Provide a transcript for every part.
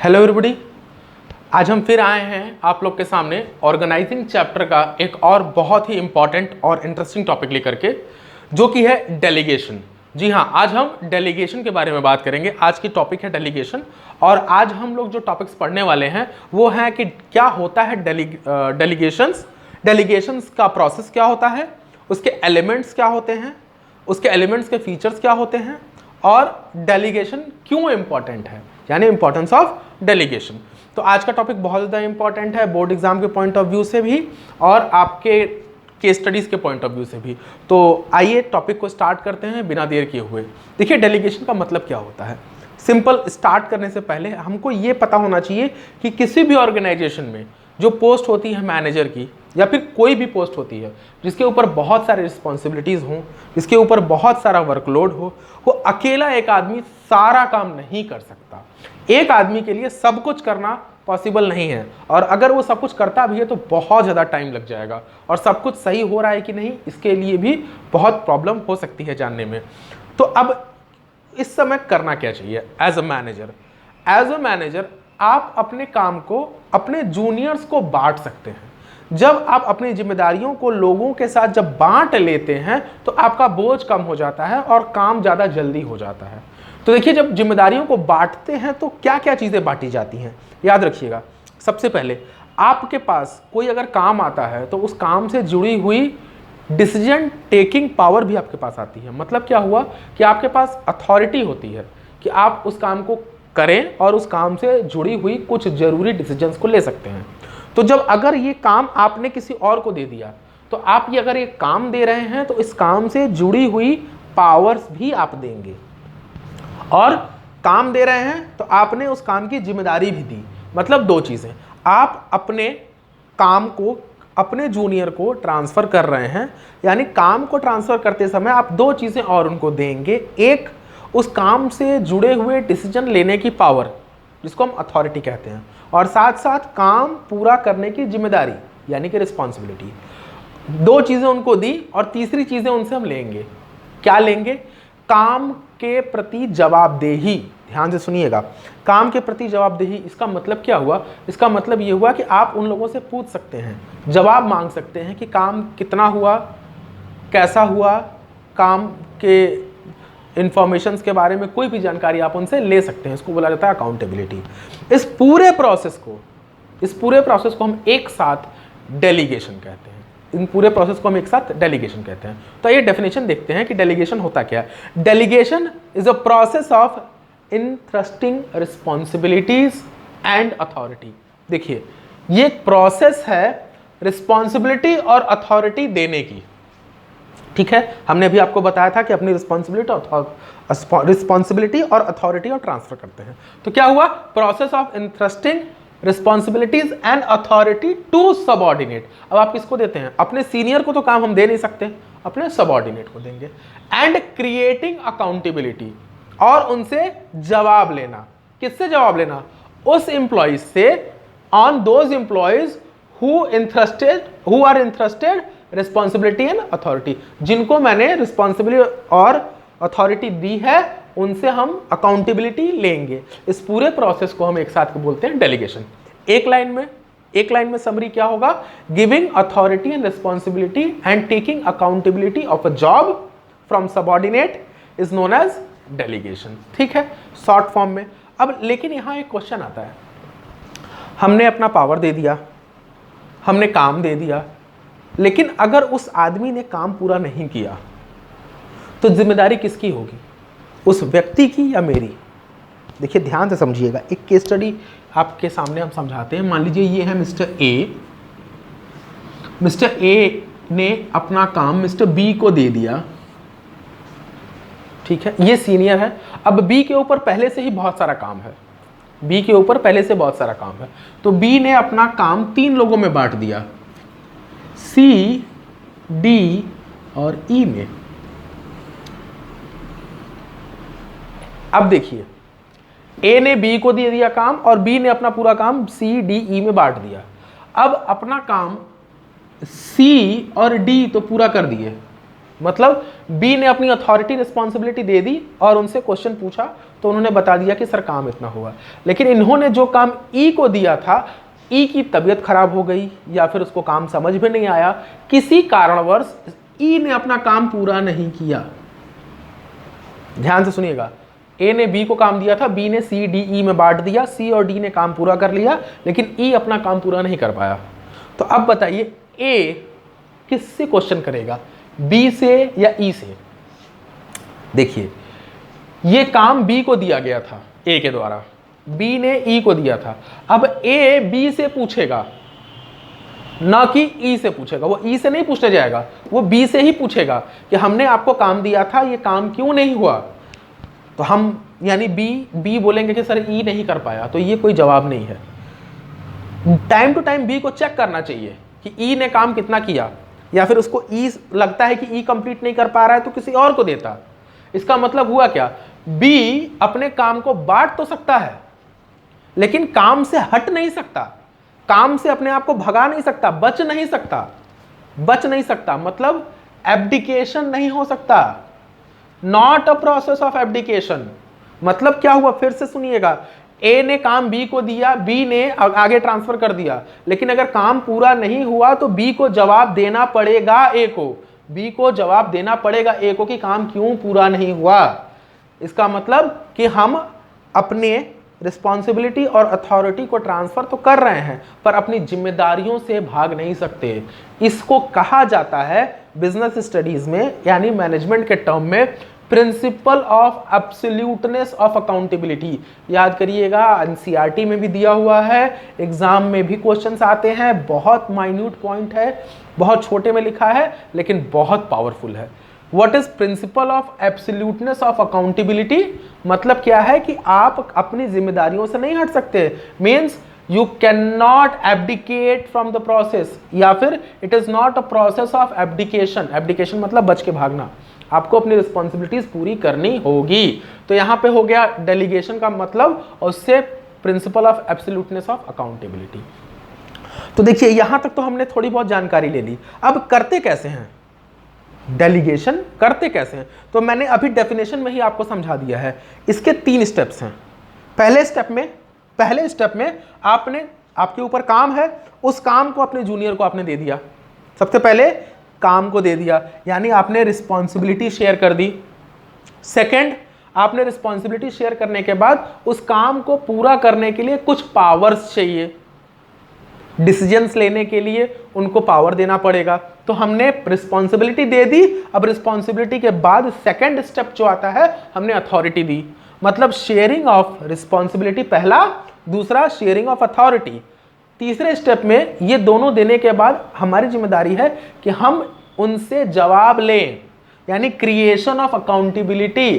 Hello everybody, आज हम फिर आए हैं आप लोग के सामने ऑर्गेनाइजिंग चैप्टर का एक और बहुत ही इंपॉर्टेंट और इंटरेस्टिंग टॉपिक लेकर के, जो कि है डेलीगेशन। जी हाँ, आज हम डेलीगेशन के बारे में बात करेंगे। आज की टॉपिक है डेलीगेशन और आज हम लोग जो टॉपिक्स पढ़ने वाले हैं वो है कि क्या होता है डेलीगेशंस, डेलीगेशंस का प्रोसेस क्या होता है, उसके एलिमेंट्स क्या होते हैं, उसके एलिमेंट्स के फीचर्स क्या होते हैं और डेलीगेशन क्यों इंपॉर्टेंट है, यानी इंपॉर्टेंस ऑफ डेलीगेशन। तो आज का टॉपिक बहुत ज़्यादा इंपॉर्टेंट है बोर्ड एग्जाम के पॉइंट ऑफ व्यू से भी और आपके केस स्टडीज़ के पॉइंट ऑफ व्यू से भी। तो आइए टॉपिक को स्टार्ट करते हैं बिना देर किए हुए। देखिए, डेलीगेशन का मतलब क्या होता है। सिंपल, स्टार्ट करने से पहले हमको ये पता होना चाहिए कि किसी भी ऑर्गेनाइजेशन में जो पोस्ट होती है मैनेजर की या फिर कोई भी पोस्ट होती है जिसके ऊपर बहुत सारे रिस्पॉन्सिबिलिटीज़ हों, जिसके ऊपर बहुत सारा वर्कलोड हो, वो अकेला एक आदमी सारा काम नहीं कर सकता। एक आदमी के लिए सब कुछ करना पॉसिबल नहीं है और अगर वो सब कुछ करता भी है तो बहुत ज़्यादा टाइम लग जाएगा और सब कुछ सही हो रहा है कि नहीं इसके लिए भी बहुत प्रॉब्लम हो सकती है जानने में। तो अब इस समय करना क्या चाहिए as a manager. As a manager आप अपने काम को अपने जूनियर्स को बांट सकते हैं। जब आप अपनी जिम्मेदारियों को लोगों के साथ जब बांट लेते हैं तो आपका बोझ कम हो जाता है और काम ज़्यादा जल्दी हो जाता है। तो देखिए, जब जिम्मेदारियों को बांटते हैं तो क्या क्या चीज़ें बांटी जाती हैं, याद रखिएगा। सबसे पहले आपके पास कोई अगर काम आता है तो उस काम से जुड़ी हुई डिसीजन टेकिंग पावर भी आपके पास आती है। मतलब क्या हुआ कि आपके पास अथॉरिटी होती है कि आप उस काम को करें और उस काम से जुड़ी हुई कुछ ज़रूरी डिसीजंस को ले सकते हैं। तो जब अगर ये काम आपने किसी और को दे दिया तो आप ये अगर ये काम दे रहे हैं तो इस काम से जुड़ी हुई पावर्स भी आप देंगे और काम दे रहे हैं तो आपने उस काम की जिम्मेदारी भी दी। मतलब दो चीज़ें, आप अपने काम को अपने जूनियर को ट्रांसफ़र कर रहे हैं, यानी काम को ट्रांसफ़र करते समय आप दो चीज़ें और उनको देंगे। एक, उस काम से जुड़े हुए डिसीजन लेने की पावर जिसको हम अथॉरिटी कहते हैं, और साथ साथ काम पूरा करने की जिम्मेदारी यानी कि रिस्पॉन्सिबिलिटी। दो चीज़ें उनको दी और तीसरी चीज़ें उनसे हम लेंगे। क्या लेंगे? काम के प्रति जवाबदेही। ध्यान से सुनिएगा, काम के प्रति जवाबदेही। इसका मतलब क्या हुआ? इसका मतलब ये हुआ कि आप उन लोगों से पूछ सकते हैं, जवाब मांग सकते हैं कि काम कितना हुआ, कैसा हुआ, काम के इंफॉर्मेशंस के बारे में कोई भी जानकारी आप उनसे ले सकते हैं। इसको बोला जाता है अकाउंटेबिलिटी। इस पूरे प्रोसेस को हम एक साथ डेलीगेशन कहते हैं। इन पूरे प्रोसेस को हम एक साथ डेलीगेशन कहते हैं। तो ये डेफिनेशन देखते हैं कि डेलीगेशन होता क्या है। Delegation is a process of entrusting responsibilities and authority. देखिए, ये प्रोसेस है रिस्पॉन्सिबिलिटी और अथॉरिटी देने की। ठीक है, हमने अभी आपको बताया था कि अपनी रिस्पॉन्सिबिलिटी और अथॉरिटी और ट्रांसफर करते हैं। तो क्या हुआ? Process of interesting responsibilities and authority to subordinate. अब आप किसको देते हैं? अपने सीनियर को तो काम हम दे नहीं सकते, अपने सबऑर्डिनेट को देंगे। एंड क्रिएटिंग अकाउंटेबिलिटी, और उनसे जवाब लेना। किससे जवाब लेना? उस एम्प्लॉइज से, on those employees who are interested responsibility and authority. जिनको मैंने रिस्पॉन्सिबिलिटी और अथॉरिटी दी है उनसे हम अकाउंटेबिलिटी लेंगे। इस पूरे प्रोसेस को हम एक साथ बोलते हैं डेलीगेशन। एक लाइन में समरी क्या होगा? Giving authority and responsibility and taking accountability of a job from subordinate is known as delegation. ठीक है, शॉर्ट फॉर्म में। अब लेकिन यहां एक क्वेश्चन आता है, हमने अपना पावर दे दिया, हमने काम दे दिया, लेकिन अगर उस आदमी ने काम पूरा नहीं किया तो जिम्मेदारी किसकी होगी? उस व्यक्ति की या मेरी? देखिए, ध्यान से समझिएगा। एक केस स्टडी आपके सामने हम समझाते हैं। मान लीजिए ये है मिस्टर ए। मिस्टर ए ने अपना काम मिस्टर बी को दे दिया। ठीक है, ये सीनियर है। अब बी के ऊपर पहले से ही बहुत सारा काम है, तो बी ने अपना काम 3 लोगों में बांट दिया, सी, डी और ई में। अब देखिए, ए ने बी को दे दिया काम और बी ने अपना पूरा काम सी, डी, ई में बांट दिया। अब अपना काम सी और डी तो पूरा कर दिए, मतलब बी ने अपनी अथॉरिटी रिस्पॉन्सिबिलिटी दे दी और उनसे क्वेश्चन पूछा तो उन्होंने बता दिया कि सर काम इतना हुआ, लेकिन इन्होंने जो काम ई को दिया था, ई की तबीयत खराब हो गई या फिर उसको काम समझ में नहीं आया, किसी कारणवश ई ने अपना काम पूरा नहीं किया। ध्यान से सुनिएगा, ए ने बी को काम दिया था, बी ने सी डी ई में बांट दिया, सी और डी ने काम पूरा कर लिया, लेकिन ई अपना काम पूरा नहीं कर पाया। तो अब बताइए ए किससे क्वेश्चन करेगा, बी से या ई से? देखिए ये काम बी को दिया गया था ए के द्वारा, बी ने ई को दिया था, अब ए बी से पूछेगा ना कि ई से पूछेगा। वो ई से नहीं पूछने जाएगा, वो बी से ही पूछेगा कि हमने आपको काम दिया था, ये काम क्यों नहीं हुआ। तो हम यानी बी बोलेंगे कि सर ई नहीं कर पाया, तो ये कोई जवाब नहीं है। टाइम टू टाइम बी को चेक करना चाहिए कि ई ने काम कितना किया, या फिर उसको ई लगता है कि ई कंप्लीट नहीं कर पा रहा है तो किसी और को देता। इसका मतलब हुआ क्या, बी अपने काम को बांट तो सकता है लेकिन काम से हट नहीं सकता, काम से अपने आप को भगा नहीं सकता, बच नहीं सकता, मतलब एब्डिकेशन नहीं हो सकता। Not a process of abdication. मतलब क्या हुआ, फिर से सुनिएगा, ए ने काम बी को दिया, बी ने आगे ट्रांसफर कर दिया, लेकिन अगर काम पूरा नहीं हुआ तो बी को जवाब देना पड़ेगा ए को, बी को जवाब देना पड़ेगा ए को कि काम क्यों पूरा नहीं हुआ। इसका मतलब कि हम अपने रिस्पॉन्सिबिलिटी और अथॉरिटी को ट्रांसफर तो कर रहे हैं पर अपनी जिम्मेदारियों से भाग नहीं सकते। इसको कहा जाता है बिजनेस स्टडीज में यानी मैनेजमेंट के टर्म में principle of absoluteness of accountability. याद करिएगा, एनसीईआरटी में भी दिया हुआ है, एग्जाम में भी क्वेश्चंस आते हैं। बहुत माइन्यूट पॉइंट है, बहुत छोटे में लिखा है लेकिन बहुत पावरफुल है। What is principle of absoluteness of accountability? मतलब क्या है कि आप अपनी जिम्मेदारियों से नहीं हट सकते, means you can not abdicate from the process, या फिर it is not a process of abdication. Abdication मतलब बच के भागना, आपको अपनी रिस्पॉन्सिबिलिटीज पूरी करनी होगी। तो यहां पे हो गया डेलीगेशन का मतलब, और उससे principle of absoluteness of accountability. तो देखिए यहां तक तो हमने थोड़ी बहुत जानकारी ले ली। अब करते कैसे हैं डेलीगेशन, करते कैसे हैं? तो मैंने अभी डेफिनेशन में ही आपको समझा दिया है। इसके 3 स्टेप्स हैं। पहले स्टेप में आपके ऊपर काम है, उस काम को अपने जूनियर को आपने दे दिया। सबसे पहले काम को दे दिया यानी आपने रिस्पॉन्सिबिलिटी शेयर कर दी। सेकंड, आपने रिस्पॉन्सिबिलिटी शेयर करने के बाद उस काम को पूरा करने के लिए कुछ पावर्स चाहिए, डिसीजंस लेने के लिए उनको पावर देना पड़ेगा। तो हमने रिस्पॉन्सिबिलिटी दे दी। अब रिस्पॉन्सिबिलिटी के बाद सेकंड स्टेप जो आता है, हमने अथॉरिटी दी, मतलब शेयरिंग ऑफ रिस्पॉन्सिबिलिटी पहला, दूसरा शेयरिंग ऑफ अथॉरिटी। तीसरे स्टेप में ये दोनों देने के बाद हमारी जिम्मेदारी है कि हम उनसे जवाब लें, यानी क्रिएशन ऑफ अकाउंटेबिलिटी।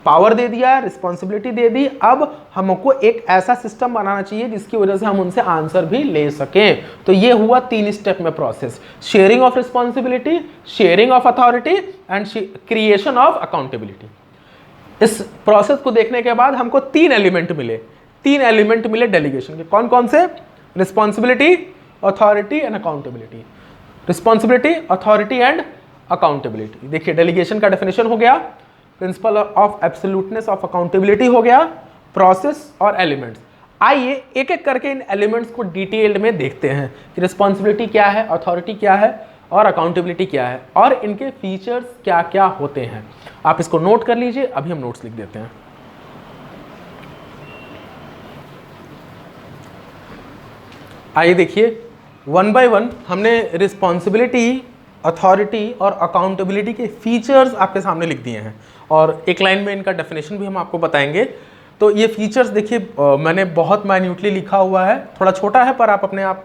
पावर दे दिया, रिस्पॉन्सिबिलिटी दे दी, अब हमको एक ऐसा सिस्टम बनाना चाहिए जिसकी वजह से हम उनसे आंसर भी ले सकें। तो ये हुआ 3 स्टेप में process, sharing of responsibility, sharing of authority and creation of accountability. इस प्रोसेस को देखने के बाद हमको 3 एलिमेंट मिले डेलीगेशन के। कौन कौन से? Responsibility, authority and accountability. Responsibility, authority and accountability. देखिए डेलीगेशन का डेफिनेशन हो गया, principle of absoluteness of accountability हो गया, प्रोसेस और एलिमेंट्स। आइए एक एक करके इन एलिमेंट्स को डिटेल्ड में देखते हैं कि रिस्पॉन्सिबिलिटी क्या है, अथॉरिटी क्या है और अकाउंटेबिलिटी क्या है और इनके फीचर्स क्या क्या होते हैं। आप इसको नोट कर लीजिए, अभी हम नोट्स लिख देते हैं। आइए देखिए, 1 बाय 1 हमने रिस्पॉन्सिबिलिटी, अथॉरिटी और अकाउंटेबिलिटी के फीचर्स आपके सामने लिख दिए हैं और एक लाइन में इनका डेफिनेशन भी हम आपको बताएंगे। तो ये फीचर्स देखिए मैंने बहुत माइन्यूटली लिखा हुआ है, थोड़ा छोटा है पर आप अपने आप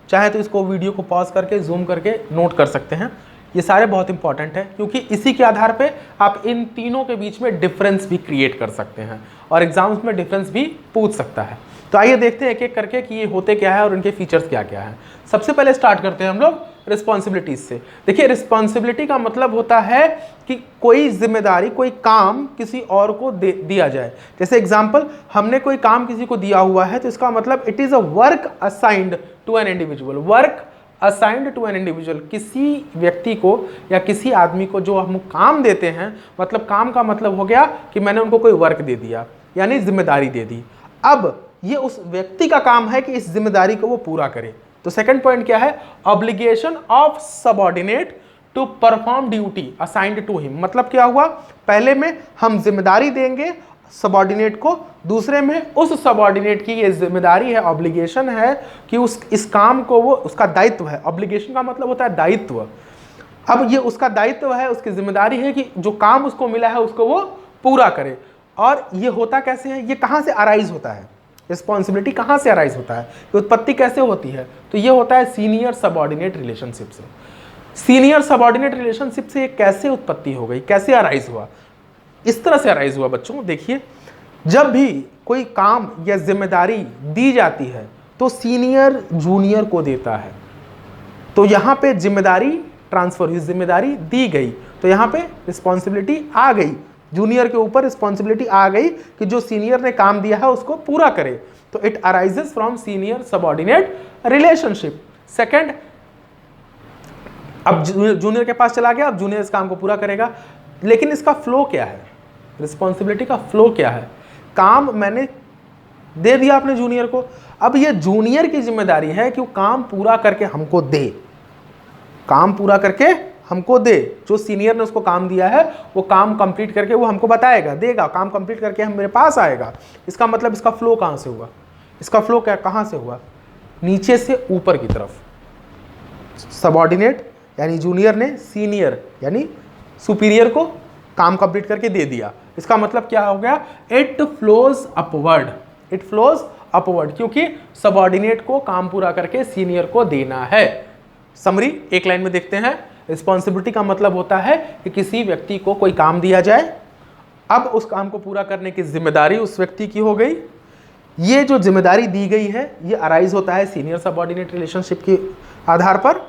चाहे तो इसको वीडियो को पॉज करके जूम करके नोट कर सकते हैं। ये सारे बहुत इंपॉर्टेंट है क्योंकि इसी के आधार पे आप इन तीनों के बीच में डिफरेंस भी क्रिएट कर सकते हैं और एग्जाम्स में डिफरेंस भी पूछ सकता है। तो आइए देखते हैं एक एक करके कि ये होते क्या है और इनके फीचर्स क्या क्या है। सबसे पहले स्टार्ट करते हैं हम लोग रिस्पॉन्सिबिलिटीज से। देखिए रिस्पॉन्सिबिलिटी का मतलब होता है कि कोई जिम्मेदारी, कोई काम किसी और को दिया जाए। जैसे एग्जांपल, हमने कोई काम किसी को दिया हुआ है तो इसका मतलब it is a work assigned to an individual. Work assigned to an individual, किसी व्यक्ति को या किसी आदमी को जो हम काम देते हैं, मतलब काम का मतलब हो गया कि मैंने उनको कोई वर्क दे दिया यानी जिम्मेदारी दे दी। अब ये उस व्यक्ति का काम है कि इस जिम्मेदारी को वो पूरा करे। तो सेकंड पॉइंट क्या है, obligation of subordinate to perform duty assigned to him. मतलब क्या हुआ, पहले में हम जिम्मेदारी देंगे सबऑर्डिनेट को, दूसरे में उस सबऑर्डिनेट की ये जिम्मेदारी है, ऑब्लिगेशन है कि इस काम को वो, उसका दायित्व है। ऑब्लिगेशन का मतलब होता है दायित्व। अब ये उसका दायित्व है, उसकी जिम्मेदारी है कि जो काम उसको मिला है उसको वो पूरा करे। और ये होता कैसे है, ये कहाँ से अराइज होता है, रिस्पॉन्सिबिलिटी कहाँ से अराइज होता है, उत्पत्ति कैसे होती है, तो ये होता है सीनियर सबऑर्डिनेट रिलेशनशिप से। सीनियर सबऑर्डिनेट रिलेशनशिप से कैसे उत्पत्ति हो गई, कैसे अराइज हुआ, इस तरह से अराइज हुआ बच्चों। देखिए, जब भी कोई काम या जिम्मेदारी दी जाती है तो सीनियर जूनियर को देता है, तो यहाँ पे जिम्मेदारी ट्रांसफर हुई, जिम्मेदारी दी गई, तो यहाँ पे रिस्पॉन्सिबिलिटी आ गई, जूनियर के ऊपर रिस्पॉन्सिबिलिटी आ गई कि जो सीनियर ने काम दिया है उसको पूरा करे। तो it arises from senior subordinate relationship. Second, अब जूनियर के पास चला गया, अब जूनियर इस काम को पूरा करेगा, लेकिन इसका फ्लो क्या है, रिस्पॉन्सिबिलिटी का फ्लो क्या है। काम मैंने दे दिया अपने जूनियर को, अब ये जूनियर की जिम्मेदारी है कि वो काम पूरा करके हमको दे, काम पूरा करके हमको दे। जो सीनियर ने उसको काम दिया है वो काम कंप्लीट करके वो हमको बताएगा, देगा, काम कंप्लीट करके हम मेरे पास आएगा। इसका मतलब इसका फ्लो कहाँ से हुआ, इसका फ्लो क्या कहाँ से हुआ, नीचे से ऊपर की तरफ। सबऑर्डिनेट यानी जूनियर ने सीनियर यानी सुपीरियर को काम कंप्लीट करके दे दिया। इसका मतलब क्या हो गया, it flows upward, it flows upward, क्योंकि सबऑर्डिनेट को काम पूरा करके सीनियर को देना है। समरी एक लाइन में देखते हैं। रिस्पॉन्सिबिलिटी का मतलब होता है कि किसी व्यक्ति को कोई काम दिया जाए, अब उस काम को पूरा करने की जिम्मेदारी उस व्यक्ति की हो गई। ये जो जिम्मेदारी दी गई है ये अराइज होता है सीनियर सबऑर्डिनेट रिलेशनशिप के आधार पर,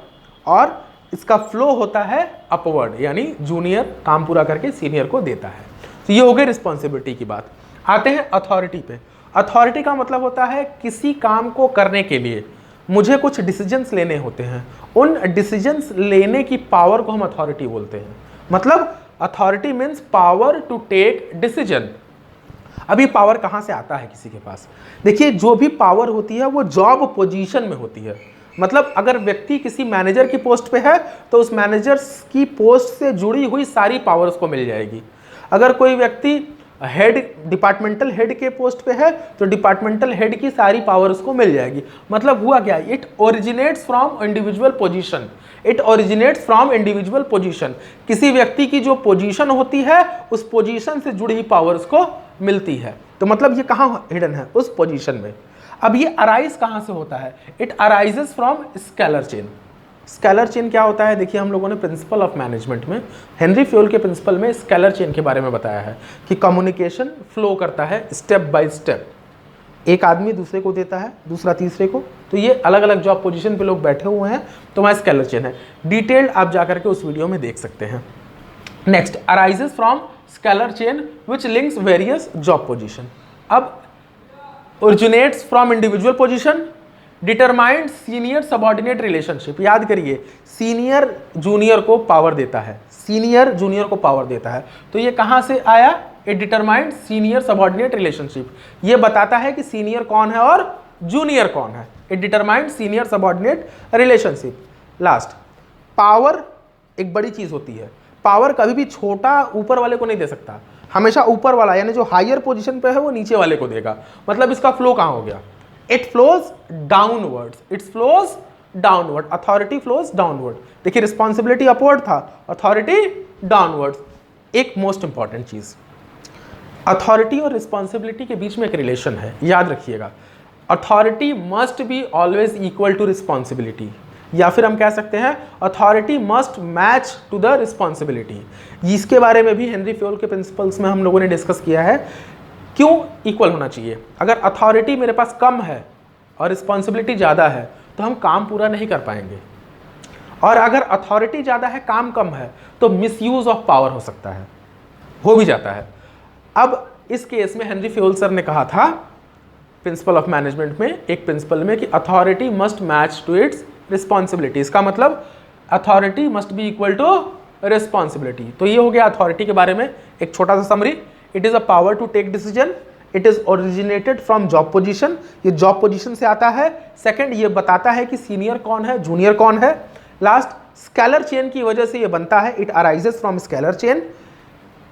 और इसका फ्लो होता है अपवर्ड, यानी जूनियर काम पूरा करके सीनियर को देता है। तो ये हो गई रिस्पॉन्सिबिलिटी की बात। आते हैं अथॉरिटी पे। अथॉरिटी का मतलब होता है किसी काम को करने के लिए मुझे कुछ डिसीजंस लेने होते हैं, उन डिसीजंस लेने की पावर को हम अथॉरिटी बोलते हैं। मतलब authority means power to take decision. अभी पावर कहाँ से आता है किसी के पास, देखिए जो भी पावर होती है वो जॉब पोजीशन में होती है। मतलब अगर व्यक्ति किसी मैनेजर की पोस्ट पे है तो उस मैनेजर की पोस्ट से जुड़ी हुई सारी पावर्स को मिल जाएगी। अगर कोई व्यक्ति हेड, डिपार्टमेंटल हेड के पोस्ट पे है तो डिपार्टमेंटल हेड की सारी पावर्स को मिल जाएगी। मतलब हुआ क्या, it originates from individual position, it originates from individual position. किसी व्यक्ति की जो पोजीशन होती है उस पोजीशन से जुड़ी हुई पावर्स को मिलती है। तो मतलब ये कहाँ हिडन है, उस पोजीशन में। अब ये अराइज कहाँ से होता है, it arises from scalar chain. Scalar chain क्या होता है, देखिए हम लोगों ने प्रिंसिपल ऑफ मैनेजमेंट में हेनरी फ्योल के प्रिंसिपल में स्केलर चेन के बारे में बताया है कि कम्युनिकेशन फ्लो करता है स्टेप बाय स्टेप। एक आदमी दूसरे को देता है, दूसरा तीसरे को, तो ये अलग अलग जॉब पोजीशन पे लोग बैठे हुए हैं, तो वहाँ स्केलर चेन है। डिटेल्ड आप जाकर के उस वीडियो में देख सकते हैं। Next, arises from scalar chain which links various job position. अब originates from individual position, determined senior subordinate relationship. याद करिए, सीनियर जूनियर को पावर देता है, सीनियर जूनियर को पावर देता है, तो ये कहाँ से आया, it determined senior subordinate relationship. ये बताता है कि सीनियर कौन है और जूनियर कौन है। It determined senior subordinate relationship. Last, power एक बड़ी चीज होती है। पावर कभी भी छोटा ऊपर वाले को नहीं दे सकता, हमेशा ऊपर वाला यानी जो हायर पोजीशन पे है वो नीचे वाले को देगा। मतलब इसका फ्लो कहाँ हो गया, it flows downwards, it flows downward, authority flows downward. देखिए रिस्पॉन्सिबिलिटी अपवर्ड था, अथॉरिटी डाउनवर्ड। एक मोस्ट इंपॉर्टेंट चीज, अथॉरिटी और रिस्पॉन्सिबिलिटी के बीच में एक रिलेशन है, याद रखिएगा। Authority must be always equal to responsibility, या फिर हम कह सकते हैं authority must match to the responsibility. इसके बारे में भी हेनरी फ्योल के प्रिंसिपल्स में हम लोगों ने डिस्कस किया है, क्यों इक्वल होना चाहिए। अगर अथॉरिटी मेरे पास कम है और रिस्पॉन्सिबिलिटी ज़्यादा है तो हम काम पूरा नहीं कर पाएंगे, और अगर अथॉरिटी ज़्यादा है काम कम है तो मिसयूज ऑफ पावर हो सकता है, हो भी जाता है। अब इस केस में हेनरी फ्योल सर ने कहा था प्रिंसिपल ऑफ मैनेजमेंट में एक प्रिंसिपल में कि authority must match to its responsibility. इसका मतलब authority must be equal to responsibility. तो ये हो गया अथॉरिटी के बारे में एक छोटा सा summary. It is a power to take decision, it is originated from job position, ये जॉब पोजीशन से आता है। सेकंड, ये बताता है कि सीनियर कौन है, जूनियर कौन है। लास्ट, स्केलर चेन की वजह से ये बनता है, it arises from scalar chain.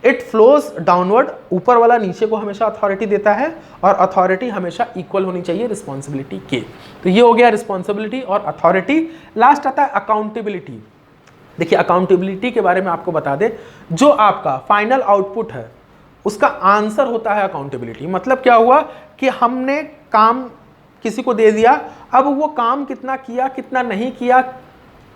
It flows downward, ऊपर वाला नीचे को हमेशा अथॉरिटी देता है, और अथॉरिटी हमेशा इक्वल होनी चाहिए रिस्पॉन्सिबिलिटी के। तो ये हो गया रिस्पॉन्सिबिलिटी और अथॉरिटी। लास्ट आता है अकाउंटेबिलिटी। देखिए अकाउंटेबिलिटी के बारे में आपको बता दें, जो आपका फाइनल आउटपुट है उसका आंसर होता है अकाउंटेबिलिटी। मतलब क्या हुआ कि हमने काम किसी को दे दिया, अब वो काम कितना किया कितना नहीं किया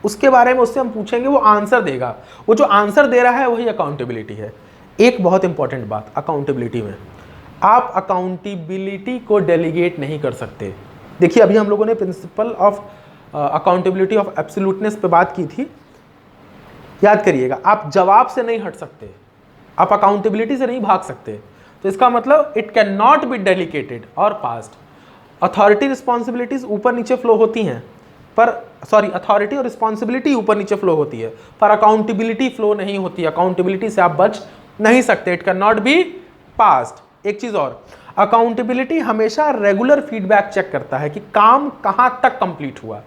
उसके बारे में उससे हम पूछेंगे, वो आंसर देगा। वो जो आंसर दे रहा है वही अकाउंटेबिलिटी है। एक बहुत इंपॉर्टेंट बात अकाउंटेबिलिटी में, आप अकाउंटेबिलिटी को डेलीगेट नहीं कर सकते। देखिए अभी हम लोगों ने principle of accountability of absoluteness पे बात की थी, याद करिएगा। आप जवाब से नहीं हट सकते, आप अकाउंटेबिलिटी से नहीं भाग सकते। तो इसका मतलब it can not be delegated और पास्ड। अथॉरिटी रिस्पॉन्सिबिलिटीज ऊपर नीचे फ्लो होती हैं, पर अथॉरिटी और रिस्पॉन्सिबिलिटी ऊपर नीचे फ्लो होती है, पर अकाउंटेबिलिटी फ्लो नहीं होती। अकाउंटेबिलिटी से आप बच नहीं सकते, it can not be passed. एक चीज और, अकाउंटेबिलिटी हमेशा रेगुलर फीडबैक चेक करता है कि काम कहां तक कंप्लीट हुआ।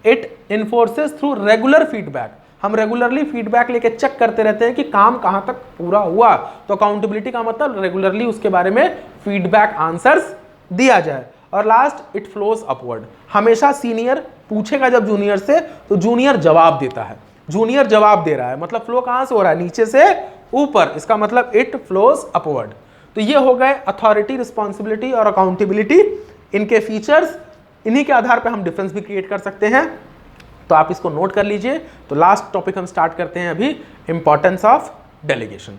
इट इन्फोर्सेस थ्रू रेगुलर फीडबैक, हम रेगुलरली फीडबैक लेके चेक करते रहते हैं कि काम कहां तक पूरा हुआ। तो अकाउंटेबिलिटी का मतलब रेगुलरली उसके बारे में फीडबैक आंसर्स दिया जाए। और लास्ट, इट फ्लोज अपवर्ड, हमेशा सीनियर पूछेगा जब जूनियर से तो जूनियर जवाब देता है। जूनियर जवाब दे रहा है मतलब फ्लो कहां से हो रहा है, नीचे से ऊपर। इसका मतलब इट फ्लोज अपवर्ड। तो ये हो गए अथॉरिटी, रिस्पॉन्सिबिलिटी और अकाउंटेबिलिटी, इनके फीचर्स। इन्हीं के आधार पर हम डिफरेंस भी क्रिएट कर सकते हैं, तो आप इसको नोट कर लीजिए। तो लास्ट टॉपिक हम स्टार्ट करते हैं अभी, इंपॉर्टेंस ऑफ डेलीगेशन।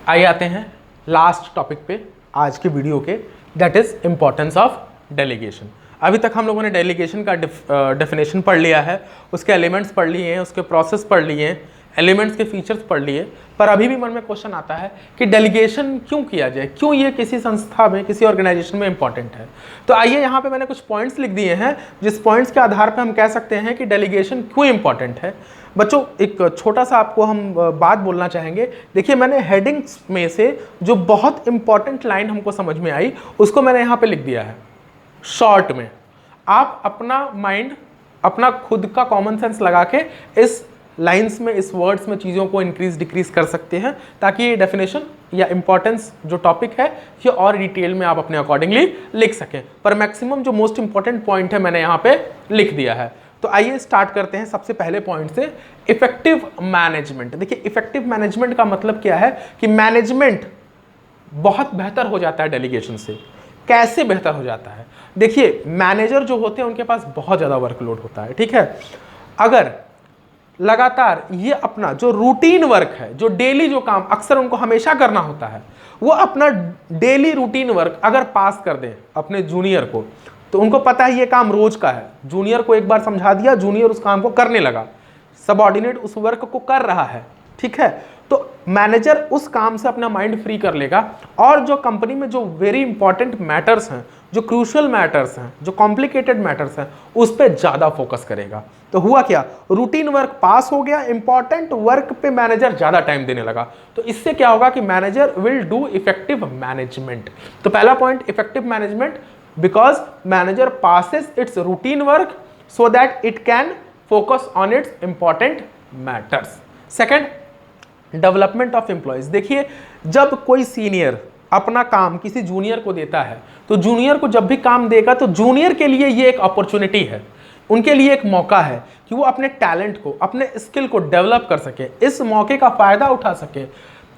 आइए आते हैं लास्ट टॉपिक पे आज के वीडियो के, that is importance of delegation. अभी तक हम लोगों ने डेलीगेशन का डेफिनेशन पढ़ लिया है, उसके एलिमेंट्स पढ़ लिए हैं, उसके प्रोसेस पढ़ लिए हैं, एलिमेंट्स के फीचर्स पढ़ लिए। पर अभी भी मन में क्वेश्चन आता है कि डेलीगेशन क्यों किया जाए, क्यों ये किसी संस्था में, किसी ऑर्गेनाइजेशन में इंपॉर्टेंट है। तो आइए यहाँ पे मैंने कुछ पॉइंट्स लिख दिए हैं, जिस पॉइंट्स के आधार पे हम कह सकते हैं कि डेलीगेशन क्यों इंपॉर्टेंट है। बच्चों एक छोटा सा आपको हम बात बोलना चाहेंगे। देखिए मैंने हेडिंग्स में से जो बहुत इंपॉर्टेंट लाइन हमको समझ में आई उसको मैंने यहाँ पे लिख दिया है शॉर्ट में। आप अपना माइंड, अपना खुद का कॉमन सेंस लगा के इस लाइंस में, इस वर्ड्स में चीज़ों को इंक्रीज डिक्रीज कर सकते हैं, ताकि ये डेफिनेशन या इंपॉर्टेंस जो टॉपिक है ये और डिटेल में आप अपने अकॉर्डिंगली लिख सकें। पर मैक्सिमम जो मोस्ट इंपॉर्टेंट पॉइंट है मैंने यहाँ पे लिख दिया है। तो आइए स्टार्ट करते हैं सबसे पहले पॉइंट से, इफेक्टिव मैनेजमेंट। देखिए इफेक्टिव मैनेजमेंट का मतलब क्या है कि मैनेजमेंट बहुत बेहतर हो जाता है डेलीगेशन से। कैसे बेहतर हो जाता है? देखिए मैनेजर जो होते हैं उनके पास बहुत ज़्यादा वर्कलोड होता है, ठीक है। अगर लगातार ये अपना जो रूटीन वर्क है, जो डेली जो काम अक्सर उनको हमेशा करना होता है, वो अपना डेली रूटीन वर्क अगर पास कर दें अपने जूनियर को, तो उनको पता है ये काम रोज का है। जूनियर को एक बार समझा दिया, जूनियर उस काम को करने लगा, सबऑर्डिनेट उस वर्क को कर रहा है, ठीक है। तो मैनेजर उस काम से अपना माइंड फ्री कर लेगा और जो कंपनी में जो वेरी इंपॉर्टेंट मैटर्स हैं, जो क्रूशियल मैटर्स हैं, जो कॉम्प्लिकेटेड मैटर्स हैं, उस पर ज़्यादा फोकस करेगा। तो हुआ क्या, रूटीन वर्क पास हो गया, इंपॉर्टेंट वर्क पे मैनेजर ज़्यादा टाइम देने लगा। तो इससे क्या होगा कि manager will do effective management. तो पहला point effective management, because manager passes it's routine work so that it can focus on it's important matters. Second, development of employees. देखिए जब कोई सीनियर अपना काम किसी जूनियर को देता है, तो जूनियर को जब भी काम देगा तो जूनियर के लिए ये एक अपॉर्चुनिटी है, उनके लिए एक मौका है कि वो अपने टैलेंट को, अपने स्किल को डेवलप कर सके, इस मौके का फायदा उठा सके,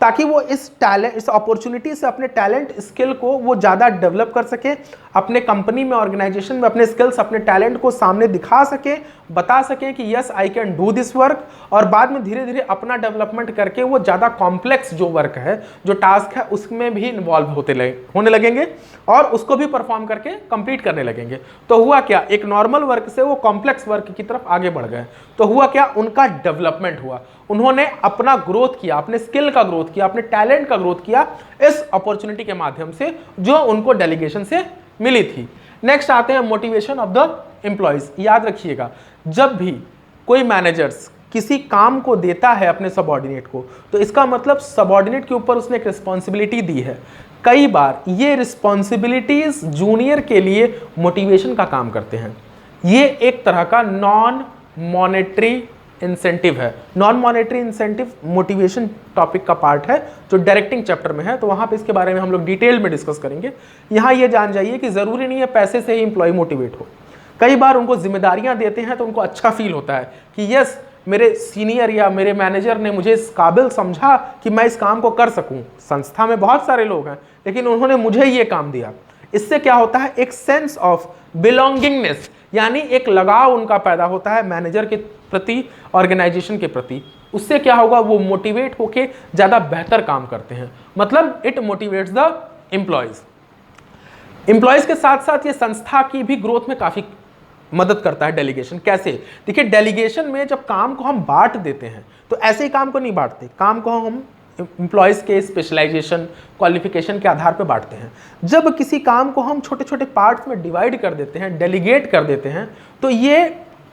ताकि वो इस अपॉर्चुनिटी से अपने टैलेंट स्किल को वो ज़्यादा डेवलप कर सके, अपने कंपनी में, ऑर्गेनाइजेशन में अपने स्किल्स, अपने टैलेंट को सामने दिखा सके बता सके कि yes I can do this work, और बाद में धीरे धीरे अपना डेवलपमेंट करके वो ज़्यादा कॉम्प्लेक्स जो वर्क है, जो टास्क है, उसमें भी इन्वॉल्व होने लगेंगे और उसको भी परफॉर्म करके कंप्लीट करने लगेंगे। तो हुआ क्या, एक नॉर्मल वर्क से वो कॉम्प्लेक्स वर्क की तरफ आगे बढ़ गए। तो हुआ क्या, उनका डेवलपमेंट हुआ, उन्होंने अपना ग्रोथ किया, अपने स्किल का ग्रोथ किया, अपने टैलेंट का ग्रोथ किया इस अपॉर्चुनिटी के माध्यम से जो उनको डेलीगेशन से मिली थी। नेक्स्ट आते हैं मोटिवेशन ऑफ द एम्प्लॉयज। याद रखिएगा, जब भी कोई मैनेजर्स किसी काम को देता है अपने सबऑर्डिनेट को, तो इसका मतलब सबऑर्डिनेट के ऊपर उसने एक रिस्पॉन्सिबिलिटी दी है। कई बार ये रिस्पॉन्सिबिलिटीज जूनियर के लिए मोटिवेशन का काम करते हैं। ये एक तरह का नॉन मॉनेटरी इंसेंटिव है। Non monetary incentive motivation topic का पार्ट है जो डायरेक्टिंग चैप्टर में है, तो वहां पे इसके बारे में हम लोग डिटेल में डिस्कस करेंगे। यहां ये जान जाइए कि जरूरी नहीं है पैसे से ही इंप्लॉय मोटिवेट हो। कई बार उनको जिम्मेदारियां देते हैं तो उनको अच्छा फील होता है कि यस मेरे सीनियर या मेरे मैनेजर ने मुझे इस काबिल समझा कि मैं इस काम को कर सकूं। संस्था में बहुत सारे लोग हैं लेकिन उन्होंने मुझे ये काम दिया। इससे क्या होता है, एक सेंस ऑफ बिलोंगिंगनेस, यानी एक लगाव उनका पैदा होता है मैनेजर के प्रति, ऑर्गेनाइजेशन के प्रति। उससे क्या होगा, वो मोटिवेट होके ज़्यादा बेहतर काम करते हैं। मतलब it motivates the employees. Employees के साथ साथ ये संस्था की भी ग्रोथ में काफ़ी मदद करता है डेलीगेशन। कैसे, देखिए डेलीगेशन में जब काम को हम बांट देते हैं तो ऐसे ही काम को नहीं बांटते, काम को हम एम्प्लॉयज़ के स्पेशलाइजेशन, क्वालिफिकेशन के आधार पर बांटते हैं। जब किसी काम को हम छोटे छोटे पार्ट्स में डिवाइड कर देते हैं, डेलीगेट कर देते हैं, तो ये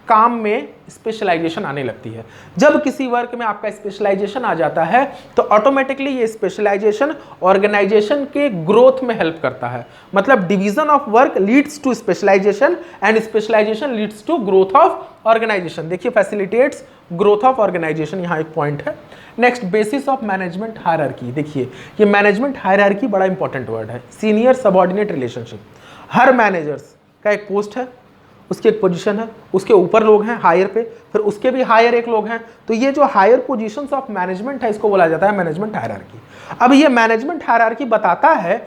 काम में स्पेशलाइजेशन आने लगती है। जब किसी वर्क में आपका स्पेशलाइजेशन आ जाता है तो ऑटोमेटिकली ये स्पेशलाइजेशन ऑर्गेनाइजेशन के ग्रोथ में हेल्प करता है। मतलब division of work leads to specialisation and specialisation leads to growth of organisation. देखिए फैसिलिटेट्स ग्रोथ ऑफ ऑर्गेनाइजेशन, यहाँ एक पॉइंट है। Next, basis of management hierarchy. देखिए ये मैनेजमेंट हायरार्की बड़ा इंपॉर्टेंट वर्ड है। सीनियर सबऑर्डिनेट रिलेशनशिप, हर मैनेजर्स का एक पोस्ट है, उसकी एक पोजीशन है, उसके ऊपर लोग हैं हायर पे, फिर उसके भी हायर एक लोग हैं। तो ये जो हायर पोजीशंस ऑफ मैनेजमेंट है इसको बोला जाता है मैनेजमेंट हायरार्की। अब ये मैनेजमेंट हायरार्की बताता है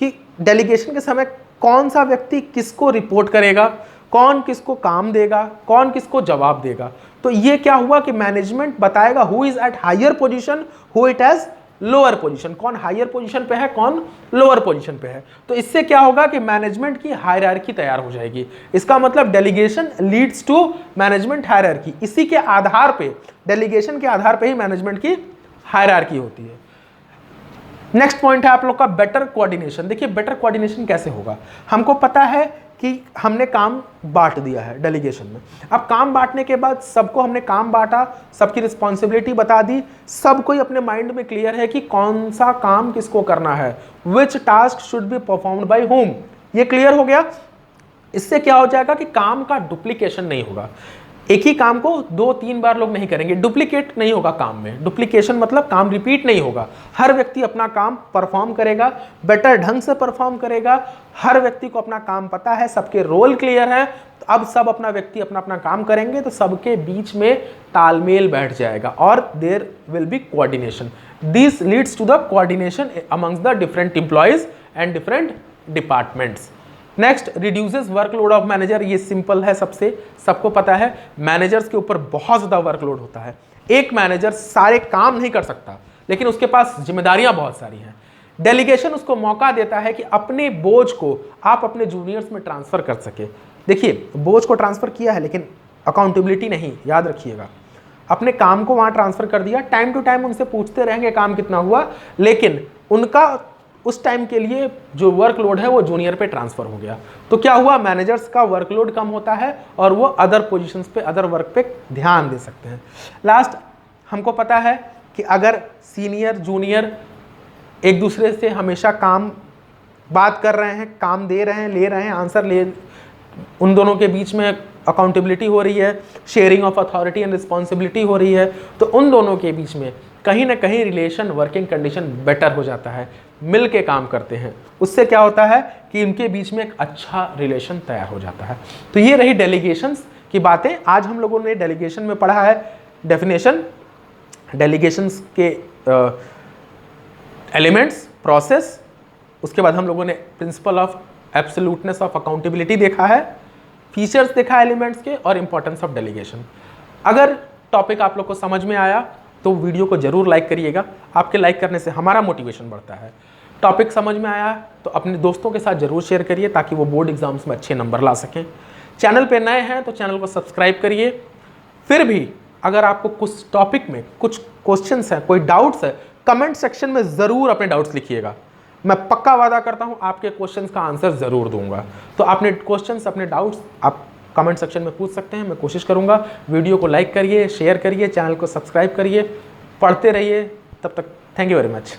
कि डेलीगेशन के समय कौन सा व्यक्ति किसको रिपोर्ट करेगा, कौन किसको काम देगा, कौन किसको जवाब देगा। तो ये क्या हुआ कि मैनेजमेंट बताएगा who is at higher position, who it has lower position, कौन हायर पोजीशन पे है, कौन लोअर पोजीशन पे है। तो इससे क्या होगा कि मैनेजमेंट की हायरार्की तैयार हो जाएगी। इसका मतलब delegation leads to management hierarchy. इसी के आधार पे, डेलीगेशन के आधार पे ही मैनेजमेंट की हायरार्की होती है। नेक्स्ट पॉइंट है आप लोग का बेटर कोऑर्डिनेशन। देखिए बेटर कोऑर्डिनेशन कैसे होगा, हमको पता है कि हमने काम बांट दिया है डेलीगेशन में। अब काम बांटने के बाद सबको हमने काम बांटा, सबकी रिस्पॉन्सिबिलिटी बता दी, सब कोई अपने माइंड में क्लियर है कि कौन सा काम किसको करना है, which task should be performed by whom, ये क्लियर हो गया। इससे क्या हो जाएगा कि काम का डुप्लीकेशन नहीं होगा। एक ही काम को 2-3 बार लोग नहीं करेंगे, डुप्लीकेट नहीं होगा काम में। डुप्लीकेशन मतलब काम रिपीट नहीं होगा, हर व्यक्ति अपना काम परफॉर्म करेगा, बेटर ढंग से परफॉर्म करेगा। हर व्यक्ति को अपना काम पता है, सबके रोल क्लियर है। तो अब सब अपना व्यक्ति अपना अपना काम करेंगे तो सबके बीच में तालमेल बैठ जाएगा और there will be coordination. This leads to the coordination amongst the different employees and different departments. Next, reduces workload of manager. ये सिंपल है, सबको पता है मैनेजर्स के ऊपर बहुत ज़्यादा वर्कलोड होता है। एक मैनेजर सारे काम नहीं कर सकता लेकिन उसके पास जिम्मेदारियां बहुत सारी हैं। डेलीगेशन उसको मौका देता है कि अपने बोझ को आप अपने जूनियर्स में ट्रांसफ़र कर सके। देखिए बोझ को ट्रांसफ़र किया है लेकिन अकाउंटेबिलिटी नहीं, याद रखिएगा। अपने काम को वहाँ ट्रांसफ़र कर दिया, टाइम टू टाइम उनसे पूछते रहेंगे काम कितना हुआ, लेकिन उनका उस टाइम के लिए जो वर्कलोड है वो जूनियर पे ट्रांसफर हो गया। तो क्या हुआ, मैनेजर्स का वर्कलोड कम होता है और वो अदर पोजीशंस पे, अदर वर्क पे ध्यान दे सकते हैं। लास्ट, हमको पता है कि अगर सीनियर जूनियर एक दूसरे से हमेशा काम बात कर रहे हैं, काम दे रहे हैं, ले रहे हैं, आंसर ले, उन दोनों के बीच में अकाउंटेबिलिटी हो रही है, sharing of authority and responsibility हो रही है, तो उन दोनों के बीच में कहीं ना कहीं रिलेशन, वर्किंग कंडीशन बेटर हो जाता है, मिल के काम करते हैं। उससे क्या होता है कि इनके बीच में एक अच्छा रिलेशन तैयार हो जाता है। तो ये रही डेलीगेशंस की बातें। आज हम लोगों ने डेलीगेशन में पढ़ा है डेफिनेशन, डेलीगेशंस के एलिमेंट्स, प्रोसेस, उसके बाद हम लोगों ने principle of absoluteness of accountability देखा है, फीचर्स देखा एलिमेंट्स के और इंपॉर्टेंस ऑफ डेलीगेशन। अगर टॉपिक आप लोग को समझ में आया तो वीडियो को जरूर लाइक करिएगा, आपके लाइक करने से हमारा मोटिवेशन बढ़ता है। टॉपिक समझ में आया तो अपने दोस्तों के साथ जरूर शेयर करिए ताकि वो बोर्ड एग्जाम्स में अच्छे नंबर ला सकें। चैनल पे नए हैं तो चैनल को सब्सक्राइब करिए। फिर भी अगर आपको कुछ टॉपिक में कुछ क्वेश्चंस हैं, कोई डाउट्स है, कमेंट सेक्शन में ज़रूर अपने डाउट्स लिखिएगा। मैं पक्का वादा करता हूं आपके क्वेश्चंस का आंसर ज़रूर दूंगा। तो अपने क्वेश्चंस, अपने डाउट्स आप कमेंट सेक्शन में पूछ सकते हैं, मैं कोशिश करूंगा। वीडियो को लाइक करिए, शेयर करिए, चैनल को सब्सक्राइब करिए, पढ़ते रहिए। तब तक थैंक यू वेरी मच।